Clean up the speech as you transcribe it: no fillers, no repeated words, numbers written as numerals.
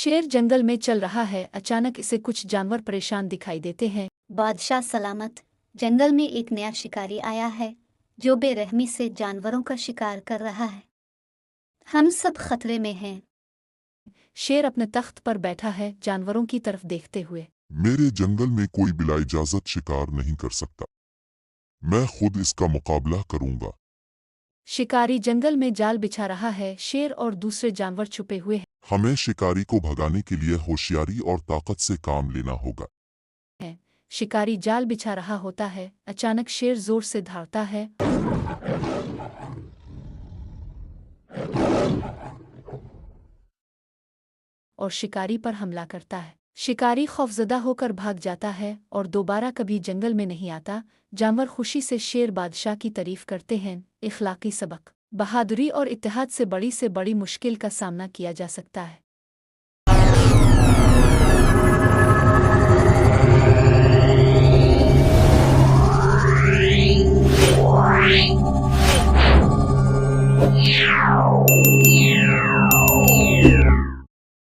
शेर जंगल में चल रहा है। अचानक इसे कुछ जानवर परेशान दिखाई देते हैं। बादशाह सलामत। जंगल में एक नया शिकारी आया है जो बेरहमी से जानवरों का शिकार कर रहा है। हम सब खतरे में हैं। शेर अपने तख्त पर बैठा है, जानवरों की तरफ देखते हुए। मेरे जंगल में कोई बिला इजाजत शिकार नहीं कर सकता। मैं खुद इसका मुकाबला करूंगा। शिकारी जंगल में जाल बिछा रहा है। शेर और दूसरे जानवर छुपे हुए हैं। हमें शिकारी को भगाने के लिए होशियारी और ताकत से काम लेना होगा। शिकारी जाल बिछा रहा होता है। अचानक शेर जोर से दहाड़ता है और शिकारी पर हमला करता है। शिकारी खौफजदा होकर भाग जाता है और दोबारा कभी जंगल में नहीं आता। जानवर खुशी से शेर बादशाह की तारीफ करते हैं। इखलाकी सबक। बहादुरी और इत्तेहाद से बड़ी मुश्किल का सामना किया जा सकता है। Yeah.